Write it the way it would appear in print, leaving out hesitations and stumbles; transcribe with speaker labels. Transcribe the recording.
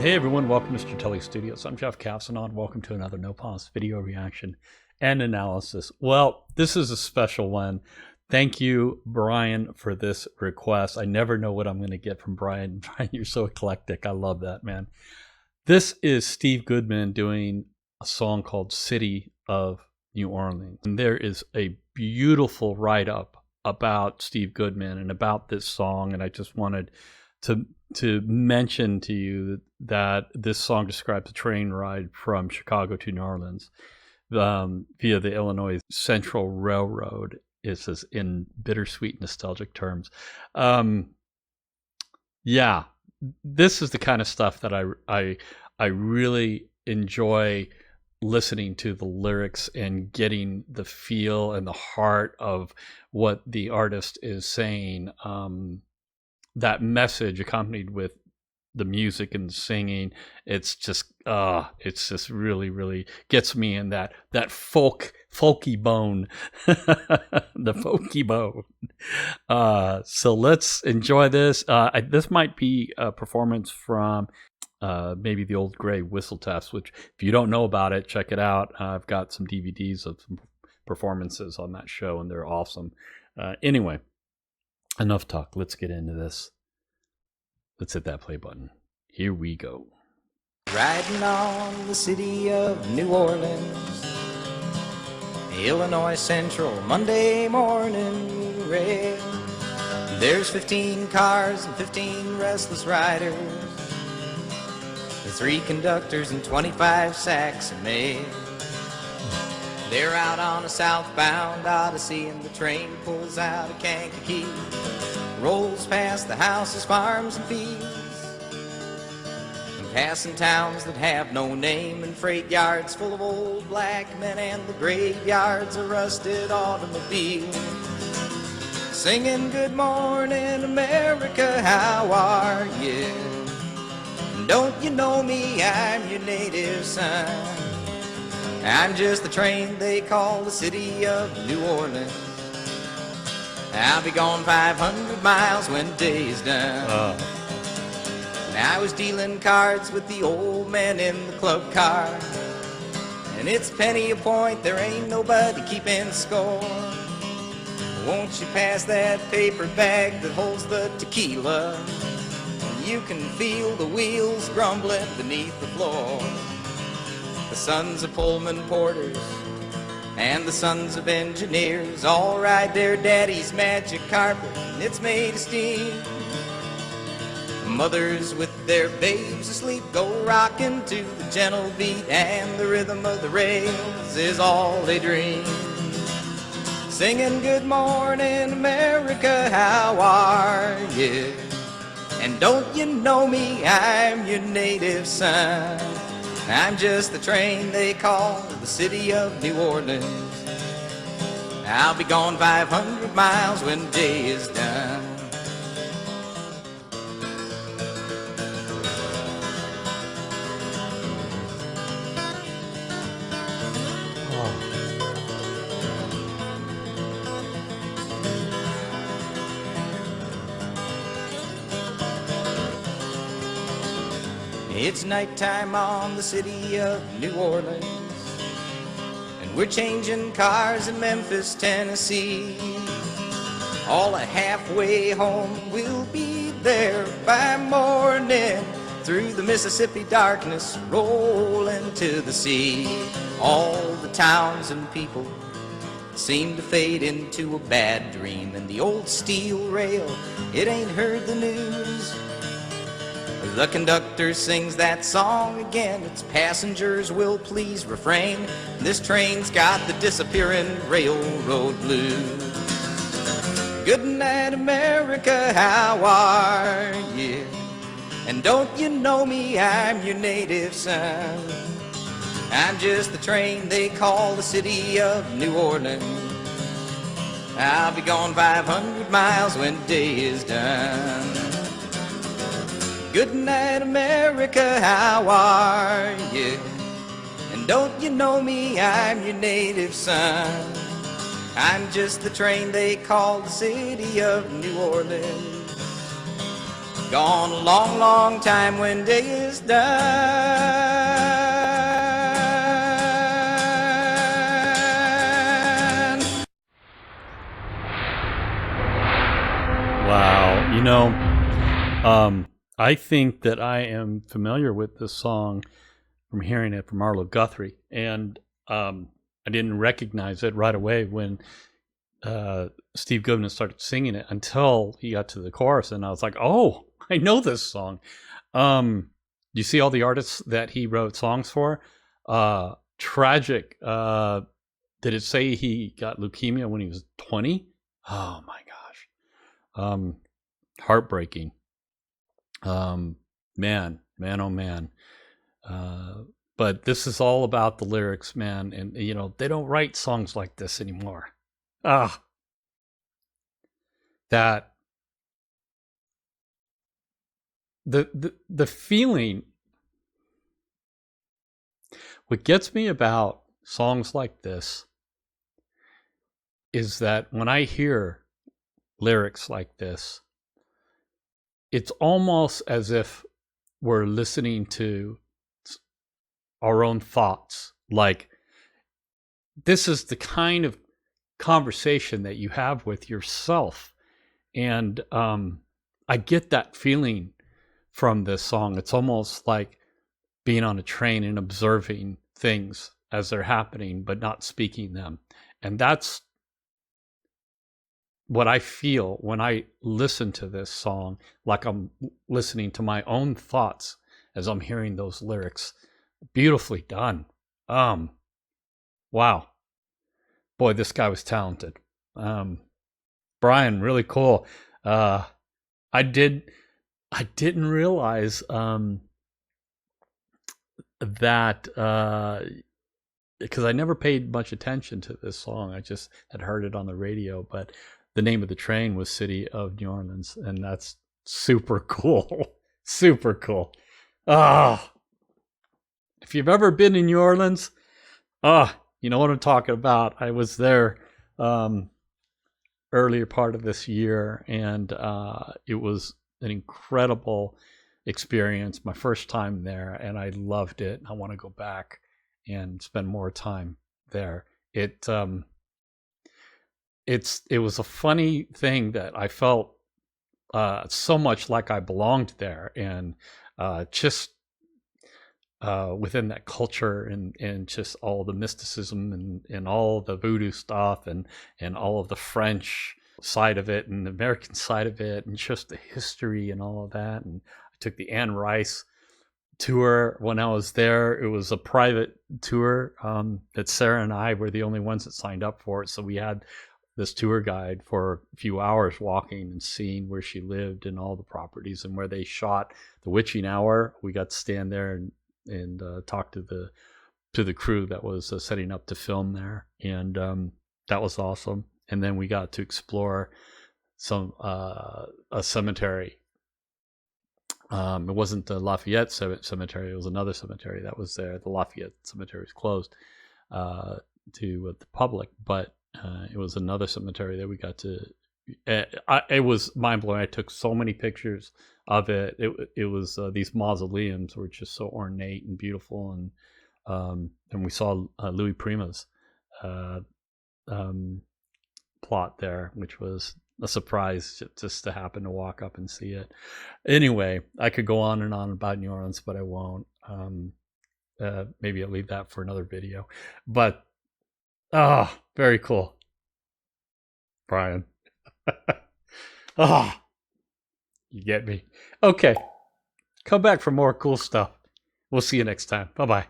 Speaker 1: Hey everyone, welcome to Stratele Studios. I'm Jeff Capsanon. Welcome to another No Pause video reaction and analysis. Well, this is a special one. Thank you, Brian, for this request. I never know what I'm going to get from Brian. Brian, you're so eclectic. I love that, man. This is Steve Goodman doing a song called City of New Orleans. And there is a beautiful write-up about Steve Goodman and about this song, and I just wanted to mention to you that this song describes a train ride from Chicago to New Orleans via the Illinois Central Railroad. It says in bittersweet nostalgic terms. Yeah, this is the kind of stuff that I really enjoy listening to the lyrics and getting the feel and the heart of what the artist is saying. That message accompanied with the music and the singing, it's just really, really gets me in that folky bone, the folky bone. So let's enjoy this. This might be a performance from maybe the old gray Whistle Taps, which if you don't know about it, check it out. I've got some DVDs of some performances on that show, and they're awesome. Anyway, enough talk. Let's get into this. Let's hit that play button. Here we go.
Speaker 2: Riding on the city of New Orleans, Illinois Central, Monday morning rail. There's 15 cars and 15 restless riders, the 3 conductors and 25 sacks of mail. They're out on a southbound Odyssey, and the train pulls out of Kankakee, rolls past the houses, farms, and fields, and passing towns that have no name, and freight yards full of old black men, and the graveyards of rusted automobiles, singing good morning America, how are you? Don't you know me, I'm your native son. I'm just the train they call the city of New Orleans. I'll be gone 500 miles when day's done. And I was dealing cards with the old man in the club car, and it's penny a point, there ain't nobody keeping score. Won't you pass that paper bag that holds the tequila? And you can feel the wheels grumbling beneath the floor. The sons of Pullman porters and the sons of engineers all ride their daddy's magic carpet, and it's made of steel. Mothers with their babes asleep go rocking to the gentle beat, and the rhythm of the rails is all they dream. Singing good morning America, how are you? And don't you know me, I'm your native son. I'm just the train they call the city of New Orleans. I'll be gone 500 miles when day is done. It's nighttime on the city of New Orleans, and we're changing cars in Memphis, Tennessee. All a halfway home, we'll be there by morning, through the Mississippi darkness, rolling to the sea. All the towns and people seem to fade into a bad dream, and the old steel rail, it ain't heard the news. The conductor sings that song again, its passengers will please refrain. This train's got the disappearing railroad blues. Good night America, how are you? And don't you know me, I'm your native son. I'm just the train they call the city of New Orleans. I'll be gone 500 miles when day is done. Good night America, how are you? And don't you know me, I'm your native son. I'm just the train they call the city of New Orleans. Gone a long, long time when day is done.
Speaker 1: Wow, I think that I am familiar with this song from hearing it from Arlo Guthrie, and I didn't recognize it right away when Steve Goodman started singing it until he got to the chorus, and I was like, "Oh, I know this song." You see all the artists that he wrote songs for? Tragic. Did it say he got leukemia when he was 20? Oh my gosh. Heartbreaking. Man, oh man. But this is all about the lyrics, man, and they don't write songs like this anymore. That the feeling. What gets me about songs like this is that when I hear lyrics like this, it's almost as if we're listening to our own thoughts. Like, this is the kind of conversation that you have with yourself. And I get that feeling from this song. It's almost like being on a train and observing things as they're happening, but not speaking them. And that's what I feel when I listen to this song, like I'm listening to my own thoughts as I'm hearing those lyrics. Beautifully done. Wow. Boy, this guy was talented. Brian, really cool. I didn't realize that because I never paid much attention to this song. I just had heard it on the radio, but the name of the train was City of New Orleans, and that's super cool. Super cool. If you've ever been in New Orleans, you know what I'm talking about. I was there earlier part of this year, and it was an incredible experience. My first time there, and I loved it. I want to go back and spend more time there. It was a funny thing that I felt so much like I belonged there, and just within that culture, and just all the mysticism and all the voodoo stuff, and all of the French side of it and the American side of it, and just the history and all of that. And I took the Anne Rice tour when I was there. It was a private tour that Sarah and I were the only ones that signed up for it. So we had this tour guide for a few hours walking and seeing where she lived and all the properties and where they shot The Witching Hour. We got to stand there and talk to the crew that was setting up to film there, and that was awesome. And then we got to explore a cemetery. It wasn't the Lafayette Cemetery; it was another cemetery that was there. The Lafayette Cemetery was closed to the public, but it was another cemetery that we got to. It was mind blowing. I took so many pictures of it. It was these mausoleums were just so ornate and beautiful, and we saw Louis Prima's plot there, which was a surprise just to happen to walk up and see it. Anyway, I could go on and on about New Orleans, but I won't. Maybe I'll leave that for another video. But very cool, Brian. You get me. Okay, come back for more cool stuff. We'll see you next time. Bye-bye.